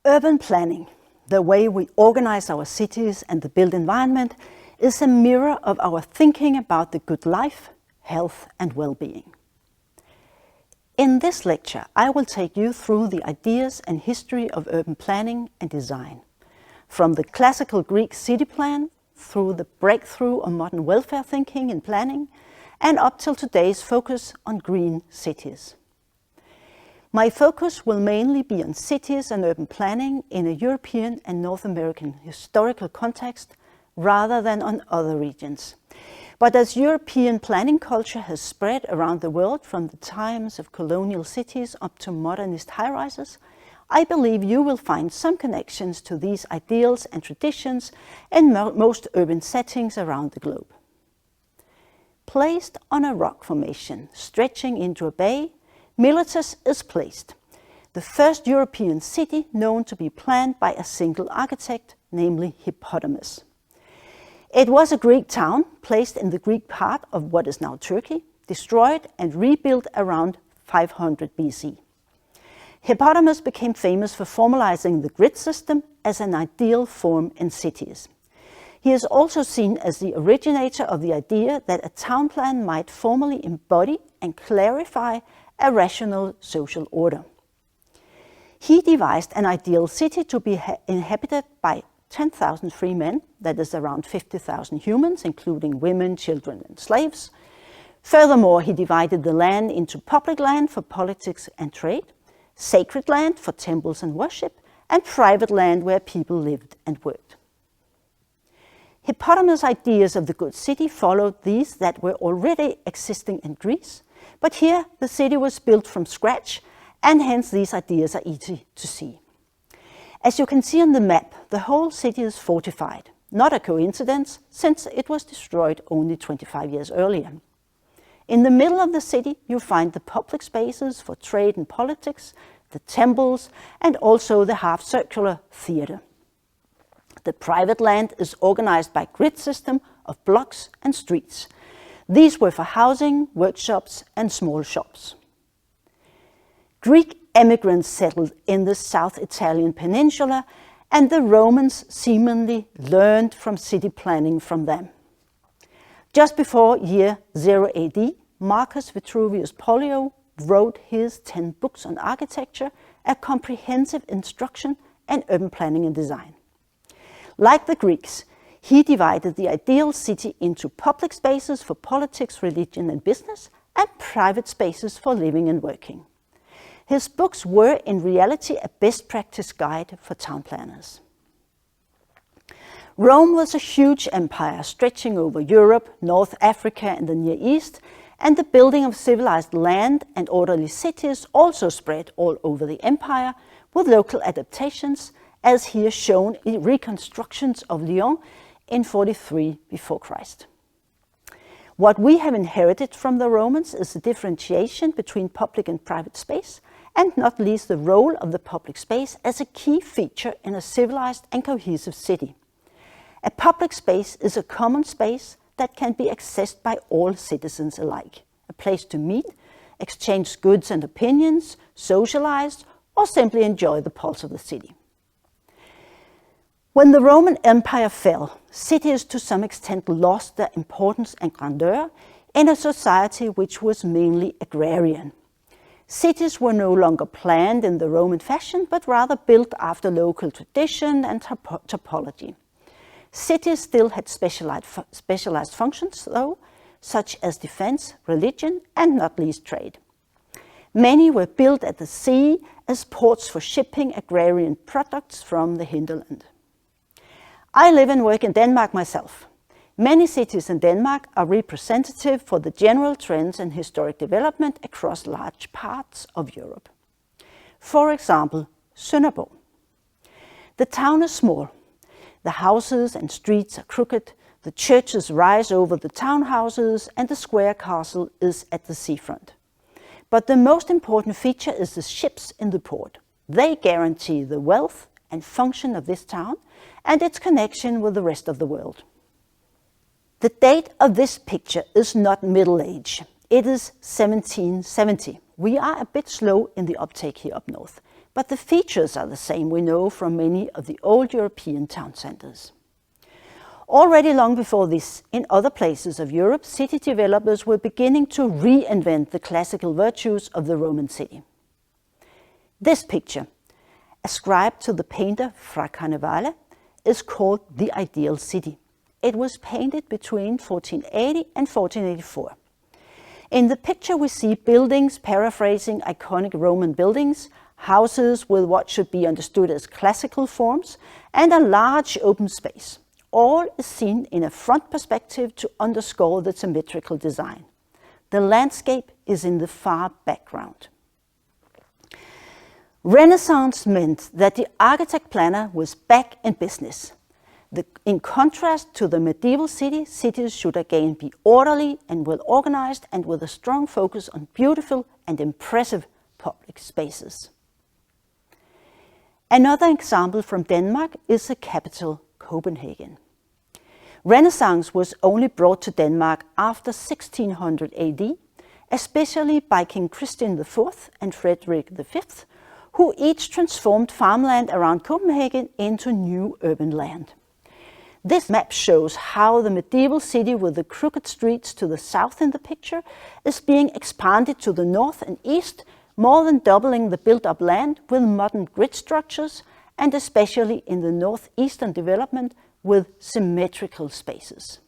Urban planning, the way we organize our cities and the built environment, is a mirror of our thinking about the good life, health and well-being. In this lecture, I will take you through the ideas and history of urban planning and design, from the classical Greek city plan through the breakthrough of modern welfare thinking in planning, and up till today's focus on green cities. My focus will mainly be on cities and urban planning in a European and North American historical context rather than on other regions. But as European planning culture has spread around the world from the times of colonial cities up to modernist high-rises, I believe you will find some connections to these ideals and traditions in most urban settings around the globe. Placed on a rock formation stretching into a bay, Miletus is placed, the first European city known to be planned by a single architect, namely Hippodamus. It was a Greek town placed in the Greek part of what is now Turkey, destroyed and rebuilt around 500 BC. Hippodamus became famous for formalizing the grid system as an ideal form in cities. He is also seen as the originator of the idea that a town plan might formally embody and clarify a rational social order. He devised an ideal city to be inhabited by 10,000 free men, that is around 50,000 humans, including women, children and slaves. Furthermore, he divided the land into public land for politics and trade, sacred land for temples and worship, and private land where people lived and worked. Hippodamus' ideas of the good city followed these that were already existing in Greece, but here the city was built from scratch, and hence these ideas are easy to see. As you can see on the map, the whole city is fortified, not a coincidence since it was destroyed only 25 years earlier. In the middle of the city you find the public spaces for trade and politics, the temples and also the half-circular theatre. The private land is organized by grid system of blocks and streets. These were for housing, workshops and small shops. Greek emigrants settled in the South Italian peninsula, and the Romans seemingly learned from city planning from them. Just before year 0 AD, Marcus Vitruvius Pollio wrote his 10 books on architecture, a comprehensive instruction in urban planning and design. Like the Greeks, he divided the ideal city into public spaces for politics, religion and business, and private spaces for living and working. His books were in reality a best practice guide for town planners. Rome was a huge empire stretching over Europe, North Africa and the Near East, and the building of civilized land and orderly cities also spread all over the empire with local adaptations, as here shown in reconstructions of Lyon in 43 before Christ. What we have inherited from the Romans is the differentiation between public and private space, and not least the role of the public space as a key feature in a civilized and cohesive city. A public space is a common space that can be accessed by all citizens alike, a place to meet, exchange goods and opinions, socialize, or simply enjoy the pulse of the city. When the Roman Empire fell, cities to some extent lost their importance and grandeur in a society which was mainly agrarian. Cities were no longer planned in the Roman fashion, but rather built after local tradition and topology. Cities still had specialized functions, though, such as defense, religion, and not least trade. Many were built at the sea as ports for shipping agrarian products from the hinterland. I live and work in Denmark myself. Many cities in Denmark are representative for the general trends and historic development across large parts of Europe. For example, Sønderborg. The town is small. The houses and streets are crooked, the churches rise over the townhouses, and the square castle is at the seafront. But the most important feature is the ships in the port. They guarantee the wealth and function of this town and its connection with the rest of the world. The date of this picture is not Middle Age. It is 1770. We are a bit slow in the uptake here up north, but the features are the same we know from many of the old European town centres. Already long before this, in other places of Europe, city developers were beginning to reinvent the classical virtues of the Roman city. This picture, ascribed to the painter Fra Carnevale, is called The Ideal City. It was painted between 1480 and 1484. In the picture we see buildings paraphrasing iconic Roman buildings, houses with what should be understood as classical forms, and a large open space. All is seen in a front perspective to underscore the symmetrical design. The landscape is in the far background. Renaissance meant that the architect planner was back in business. In contrast to the medieval city, cities should again be orderly and well organized and with a strong focus on beautiful and impressive public spaces. Another example from Denmark is the capital, Copenhagen. Renaissance was only brought to Denmark after 1600 AD, especially by King Christian IV and Frederick V, who each transformed farmland around Copenhagen into new urban land. This map shows how the medieval city with the crooked streets to the south in the picture is being expanded to the north and east, more than doubling the built-up land with modern grid structures, and especially in the northeastern development with symmetrical spaces.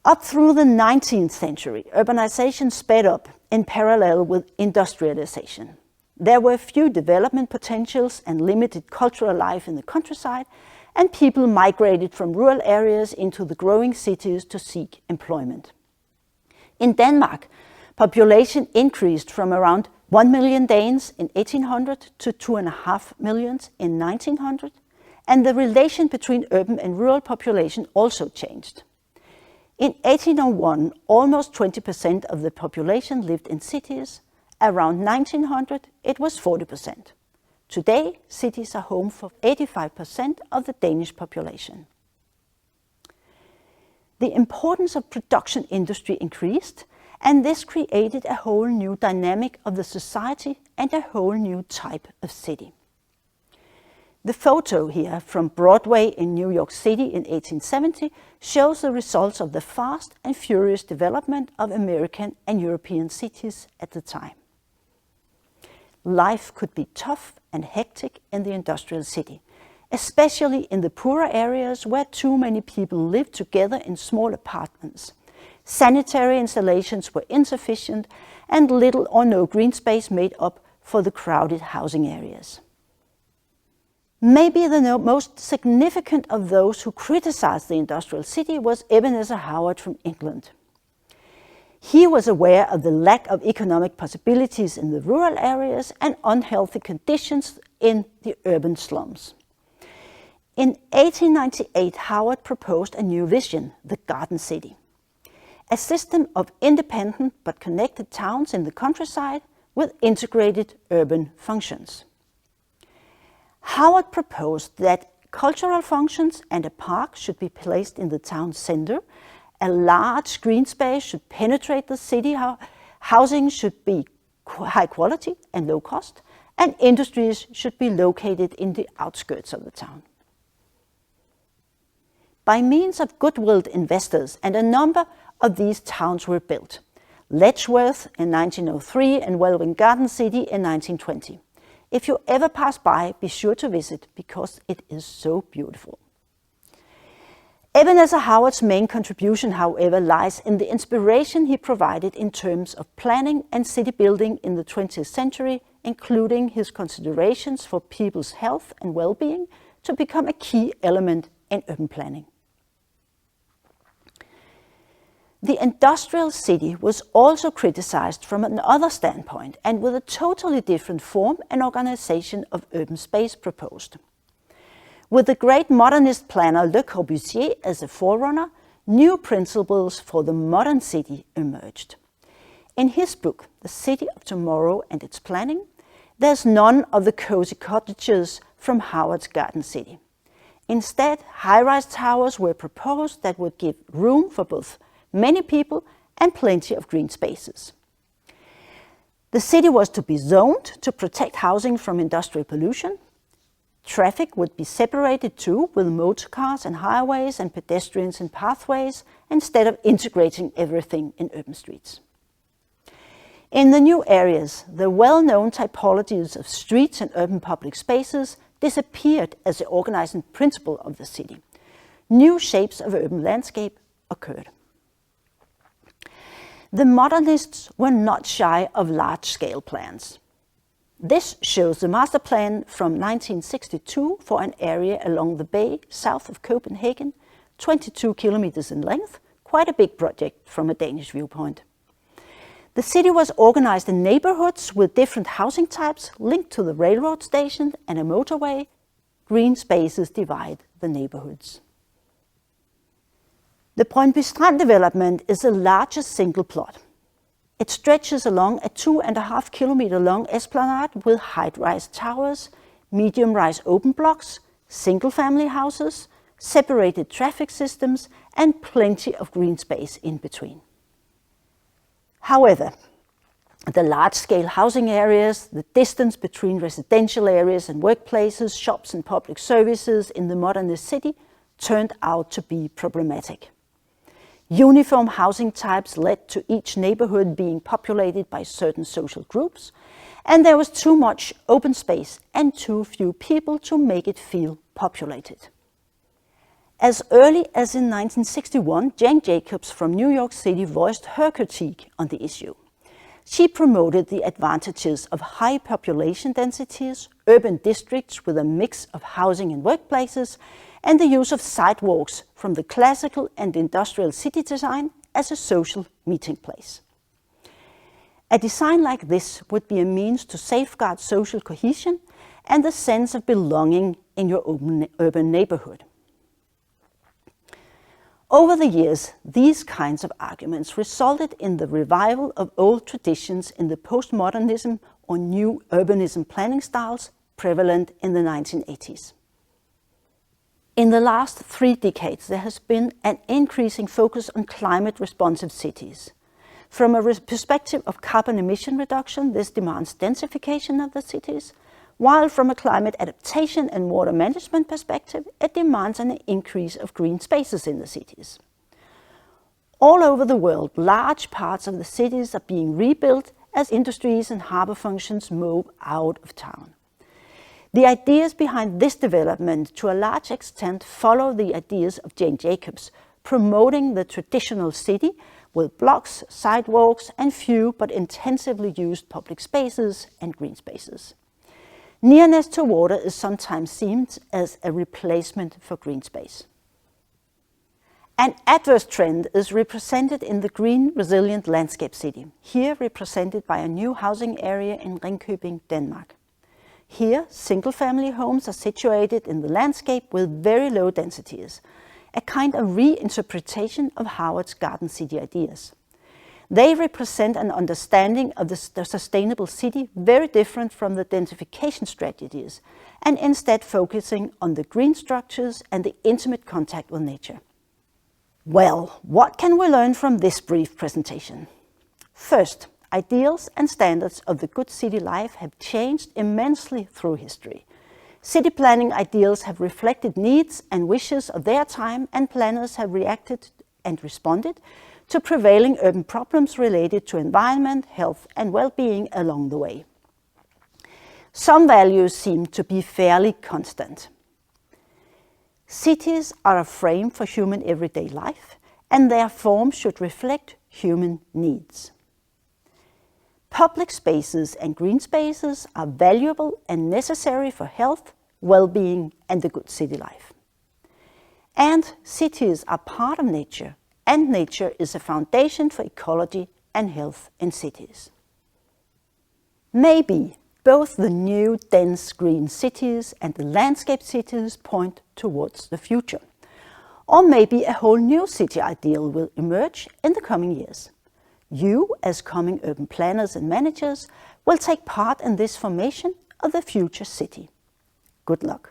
Up through the 19th century, urbanization sped up in parallel with industrialization. There were few development potentials and limited cultural life in the countryside, and people migrated from rural areas into the growing cities to seek employment. In Denmark, population increased from around 1 million Danes in 1800 to 2.5 million in 1900, and the relation between urban and rural population also changed. In 1801, almost 20% of the population lived in cities. Around 1900, it was 40%. Today, cities are home for 85% of the Danish population. The importance of production industry increased, and this created a whole new dynamic of the society and a whole new type of city. The photo here from Broadway in New York City in 1870 shows the results of the fast and furious development of American and European cities at the time. Life could be tough and hectic in the industrial city, especially in the poorer areas where too many people lived together in small apartments. Sanitary installations were insufficient and little or no green space made up for the crowded housing areas. Maybe the most significant of those who criticized the industrial city was Ebenezer Howard from England. He was aware of the lack of economic possibilities in the rural areas and unhealthy conditions in the urban slums. In 1898, Howard proposed a new vision, the Garden City, a system of independent but connected towns in the countryside with integrated urban functions. Howard proposed that cultural functions and a park should be placed in the town center. A large green space should penetrate the city. Housing should be high quality and low cost, and industries should be located in the outskirts of the town. By means of goodwill investors, and a number of these towns were built. Letchworth in 1903 and Welwyn Garden City in 1920. If you ever pass by, be sure to visit because it is so beautiful. Ebenezer Howard's main contribution, however, lies in the inspiration he provided in terms of planning and city building in the 20th century, including his considerations for people's health and well-being to become a key element in urban planning. The industrial city was also criticized from another standpoint and with a totally different form and organization of urban space proposed. With the great modernist planner Le Corbusier as a forerunner, new principles for the modern city emerged. In his book, The City of Tomorrow and Its Planning, there's none of the cozy cottages from Howard's Garden City. Instead, high-rise towers were proposed that would give room for both many people and plenty of green spaces. The city was to be zoned to protect housing from industrial pollution. Traffic would be separated too, with motor cars and highways and pedestrians in pathways, instead of integrating everything in urban streets. In the new areas, the well-known typologies of streets and urban public spaces disappeared as the organizing principle of the city. New shapes of urban landscape occurred. The modernists were not shy of large-scale plans. This shows the master plan from 1962 for an area along the bay south of Copenhagen, 22 kilometers in length, quite a big project from a Danish viewpoint. The city was organized in neighborhoods with different housing types linked to the railroad station and a motorway. Green spaces divide the neighborhoods. The Brøndby Strand development is the largest single plot. It stretches along a 2.5 kilometer long esplanade with high-rise towers, medium-rise open blocks, single-family houses, separated traffic systems, and plenty of green space in between. However, the large-scale housing areas, the distance between residential areas and workplaces, shops and public services in the modernist city turned out to be problematic. Uniform housing types led to each neighborhood being populated by certain social groups, and there was too much open space and too few people to make it feel populated. As early as in 1961, Jane Jacobs from New York City voiced her critique on the issue. She promoted the advantages of high population densities, urban districts with a mix of housing and workplaces, and the use of sidewalks from the classical and industrial city design as a social meeting place. A design like this would be a means to safeguard social cohesion and the sense of belonging in your urban neighborhood. Over the years, these kinds of arguments resulted in the revival of old traditions in the postmodernism or new urbanism planning styles prevalent in the 1980s. In the last 3 decades, there has been an increasing focus on climate-responsive cities. From a perspective of carbon emission reduction, this demands densification of the cities, while from a climate adaptation and water management perspective, it demands an increase of green spaces in the cities. All over the world, large parts of the cities are being rebuilt as industries and harbor functions move out of town. The ideas behind this development, to a large extent, follow the ideas of Jane Jacobs, promoting the traditional city with blocks, sidewalks, and few but intensively used public spaces and green spaces. Nearness to water is sometimes seen as a replacement for green space. An adverse trend is represented in the green resilient landscape city, here represented by a new housing area in Ringkøbing, Denmark. Here, single-family homes are situated in the landscape with very low densities, a kind of reinterpretation of Howard's Garden City ideas. They represent an understanding of the sustainable city very different from the densification strategies, and instead focusing on the green structures and the intimate contact with nature. Well, what can we learn from this brief presentation? First, ideals and standards of the good city life have changed immensely through history. City planning ideals have reflected needs and wishes of their time, and planners have reacted and responded to prevailing urban problems related to environment, health, and well-being along the way. Some values seem to be fairly constant. Cities are a frame for human everyday life, and their form should reflect human needs. Public spaces and green spaces are valuable and necessary for health, well-being, and the good city life. And cities are part of nature, and nature is a foundation for ecology and health in cities. Maybe both the new dense green cities and the landscape cities point towards the future. Or maybe a whole new city ideal will emerge in the coming years. You, as coming urban planners and managers, will take part in this formation of the future city. Good luck.